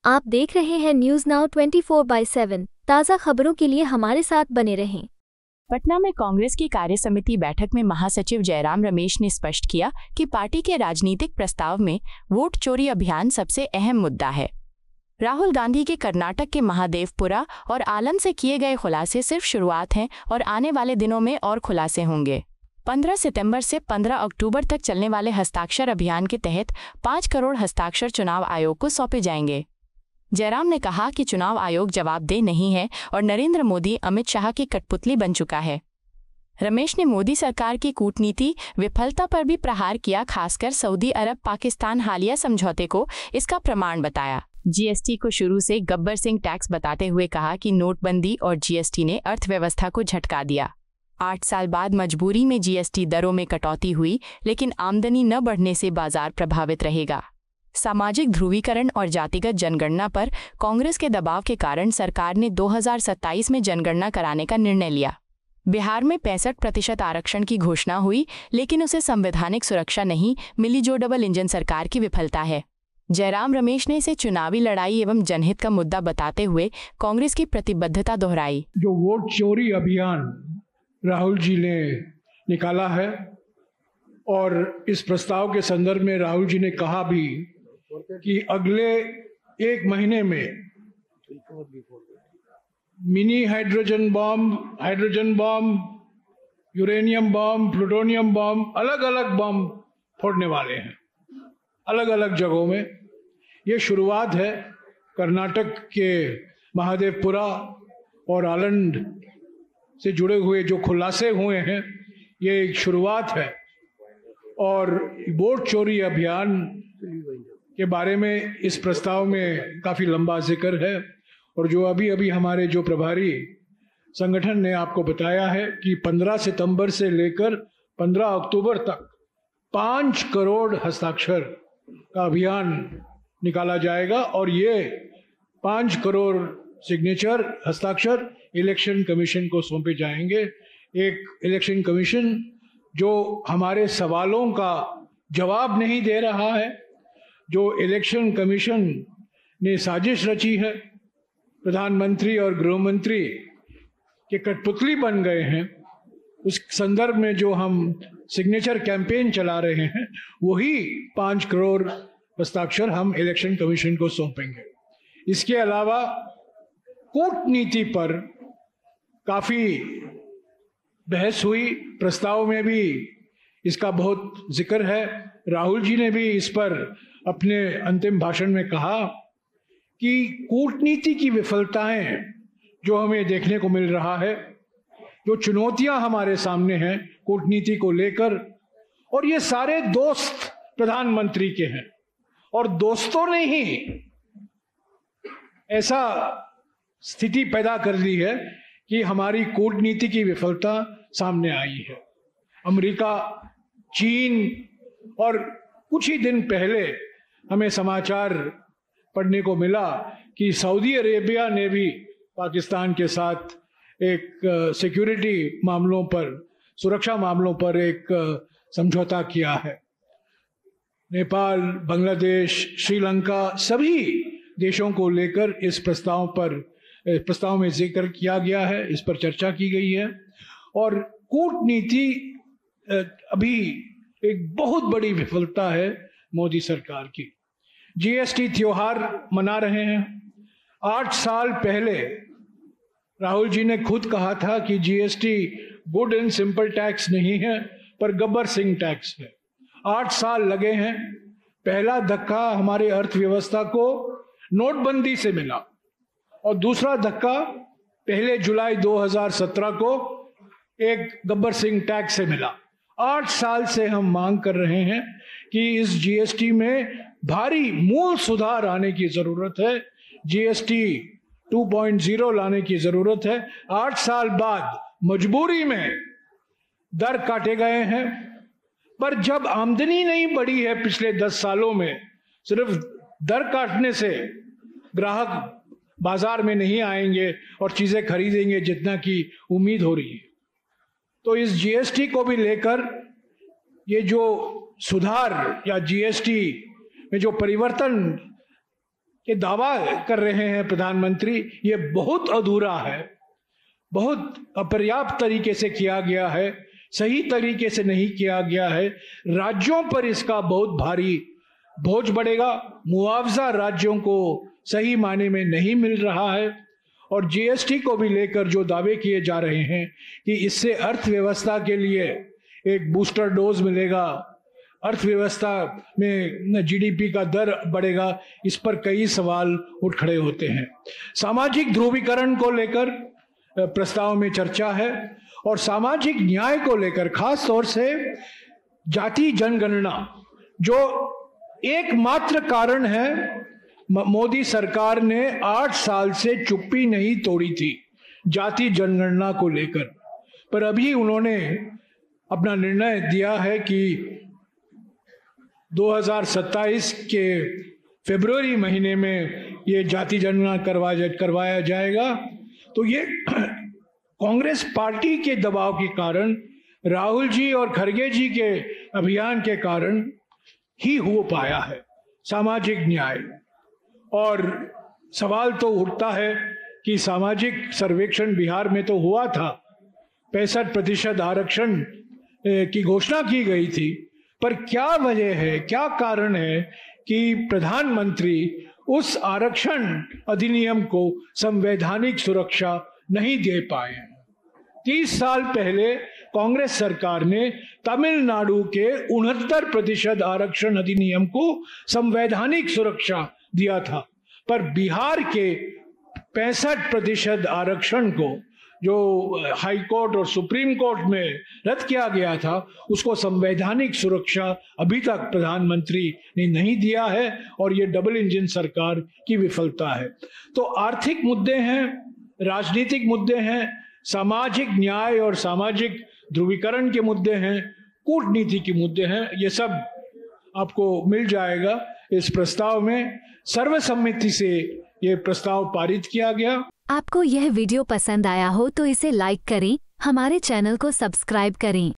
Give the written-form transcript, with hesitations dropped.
आप देख रहे हैं न्यूज नाउ 24/7। ताज़ा खबरों के लिए हमारे साथ बने रहें। पटना में कांग्रेस की कार्य समिति बैठक में महासचिव जयराम रमेश ने स्पष्ट किया कि पार्टी के राजनीतिक प्रस्ताव में वोट चोरी अभियान सबसे अहम मुद्दा है। राहुल गांधी के कर्नाटक के महादेवपुरा और आलन से किए गए खुलासे सिर्फ शुरुआत हैं और आने वाले दिनों में और खुलासे होंगे। 15 सितंबर से 15 अक्टूबर तक चलने वाले हस्ताक्षर अभियान के तहत 5 करोड़ हस्ताक्षर चुनाव आयोग को सौंपे जाएंगे। जयराम ने कहा कि चुनाव आयोग जवाबदेह नहीं है और नरेंद्र मोदी अमित शाह की कठपुतली बन चुका है। रमेश ने मोदी सरकार की कूटनीति विफलता पर भी प्रहार किया, खासकर सऊदी अरब पाकिस्तान हालिया समझौते को इसका प्रमाण बताया। जीएसटी को शुरू से गब्बर सिंह टैक्स बताते हुए कहा कि नोटबंदी और जीएसटी ने अर्थव्यवस्था को झटका दिया। 8 साल बाद मजबूरी में जीएसटी दरों में कटौती हुई, लेकिन आमदनी न बढ़ने से बाजार प्रभावित रहेगा। सामाजिक ध्रुवीकरण और जातिगत जनगणना पर कांग्रेस के दबाव के कारण सरकार ने 2027 में जनगणना कराने का निर्णय लिया। बिहार में 65% आरक्षण की घोषणा हुई, लेकिन उसे संवैधानिक सुरक्षा नहीं मिली, जो डबल इंजन सरकार की विफलता है। जयराम रमेश ने इसे चुनावी लड़ाई एवं जनहित का मुद्दा बताते हुए कांग्रेस की प्रतिबद्धता दोहराई। जो वोट चोरी अभियान राहुल जी ने निकाला है और इस प्रस्ताव के संदर्भ में राहुल जी ने कहा भी कि अगले 1 महीने में मिनी हाइड्रोजन बम, यूरेनियम बम, प्लूटोनियम बम, अलग अलग बम फोड़ने वाले हैं अलग अलग जगहों में। ये शुरुआत है। कर्नाटक के महादेवपुरा और आलंद से जुड़े हुए जो खुलासे हुए हैं, ये एक शुरुआत है। और वोट चोरी अभियान के बारे में इस प्रस्ताव में काफ़ी लंबा जिक्र है। और जो अभी हमारे जो प्रभारी संगठन ने आपको बताया है कि 15 सितंबर से लेकर 15 अक्टूबर तक 5 करोड़ हस्ताक्षर का अभियान निकाला जाएगा। और ये 5 करोड़ सिग्नेचर हस्ताक्षर इलेक्शन कमीशन को सौंपे जाएंगे। एक इलेक्शन कमीशन जो हमारे सवालों का जवाब नहीं दे रहा है, जो इलेक्शन कमीशन ने साजिश रची है, प्रधानमंत्री और गृह मंत्री के कठपुतली बन गए हैं, उस संदर्भ में जो हम सिग्नेचर कैंपेन चला रहे हैं, वही 5 करोड़ हस्ताक्षर हम इलेक्शन कमीशन को सौंपेंगे। इसके अलावा कूटनीति पर काफ़ी बहस हुई, प्रस्ताव में भी इसका बहुत जिक्र है। राहुल जी ने भी इस पर अपने अंतिम भाषण में कहा कि कूटनीति की विफलताएं जो हमें देखने को मिल रहा है, जो चुनौतियां हमारे सामने हैं कूटनीति को लेकर, और ये सारे दोस्त प्रधानमंत्री के हैं और दोस्तों ने ही ऐसा स्थिति पैदा कर दी है कि हमारी कूटनीति की विफलता सामने आई है। अमेरिका, चीन और कुछ ही दिन पहले हमें समाचार पढ़ने को मिला कि सऊदी अरेबिया ने भी पाकिस्तान के साथ एक सिक्योरिटी मामलों पर, सुरक्षा मामलों पर एक समझौता किया है। नेपाल, बांग्लादेश, श्रीलंका, सभी देशों को लेकर इस प्रस्ताव में जिक्र किया गया है, इस पर चर्चा की गई है। और कूटनीति अभी एक बहुत बड़ी विफलता है मोदी सरकार की। जीएसटी त्योहार मना रहे हैं। 8 साल पहले राहुल जी ने खुद कहा था कि GST good and simple tax नहीं है, पर गब्बर सिंह टैक्स है। 8 साल लगे हैं। पहला धक्का हमारे अर्थव्यवस्था को नोटबंदी से मिला और दूसरा धक्का 1 जुलाई 2017 को एक गब्बर सिंह टैक्स से मिला। 8 साल से हम मांग कर रहे हैं कि इस जीएसटी में भारी मूल सुधार आने की जरूरत है। जीएसटी 2.0 लाने की जरूरत है। 8 साल बाद मजबूरी में दर काटे गए हैं, पर जब आमदनी नहीं बढ़ी है पिछले 10 सालों में, सिर्फ दर काटने से ग्राहक बाजार में नहीं आएंगे और चीजें खरीदेंगे जितना की उम्मीद हो रही है। तो इस जीएसटी को भी लेकर ये जो सुधार या जीएसटी में जो परिवर्तन ये दावा कर रहे हैं प्रधानमंत्री, ये बहुत अधूरा है, बहुत अपर्याप्त तरीके से किया गया है, सही तरीके से नहीं किया गया है। राज्यों पर इसका बहुत भारी बोझ बढ़ेगा। मुआवजा राज्यों को सही मायने में नहीं मिल रहा है। और जीएसटी को भी लेकर जो दावे किए जा रहे हैं कि इससे अर्थव्यवस्था के लिए एक बूस्टर डोज मिलेगा, अर्थव्यवस्था में जीडीपी का दर बढ़ेगा, इस पर कई सवाल उठ खड़े होते हैं। सामाजिक ध्रुवीकरण को लेकर प्रस्ताव में चर्चा है और सामाजिक न्याय को लेकर खास तौर से जाति जनगणना जो एकमात्र कारण है। मोदी सरकार ने 8 साल से चुप्पी नहीं तोड़ी थी जाति जनगणना को लेकर, पर अभी उन्होंने अपना निर्णय दिया है कि 2027 के फरवरी महीने में ये जाति जनगणना करवाया जाएगा। तो ये कांग्रेस पार्टी के दबाव के कारण, राहुल जी और खड़गे जी के अभियान के कारण ही हो पाया है सामाजिक न्याय। और सवाल तो उठता है कि सामाजिक सर्वेक्षण बिहार में तो हुआ था, 65% आरक्षण की घोषणा की गई थी, पर क्या वजह है, क्या कारण है कि प्रधानमंत्री उस आरक्षण अधिनियम को संवैधानिक सुरक्षा नहीं दे पाए हैं। 30 साल पहले कांग्रेस सरकार ने तमिलनाडु के 69% आरक्षण अधिनियम को संवैधानिक सुरक्षा दिया था, पर बिहार के 65% आरक्षण को जो हाई कोर्ट और सुप्रीम कोर्ट में रद्द किया गया था, उसको संवैधानिक सुरक्षा अभी तक प्रधानमंत्री ने नहीं दिया है और ये डबल इंजन सरकार की विफलता है। तो आर्थिक मुद्दे हैं, राजनीतिक मुद्दे हैं, सामाजिक न्याय और सामाजिक ध्रुवीकरण के मुद्दे हैं, कूटनीति के मुद्दे हैं, ये सब आपको मिल जाएगा इस प्रस्ताव में। सर्वसम्मति से ये प्रस्ताव पारित किया गया। आपको यह वीडियो पसंद आया हो तो इसे लाइक करें, हमारे चैनल को सब्सक्राइब करें।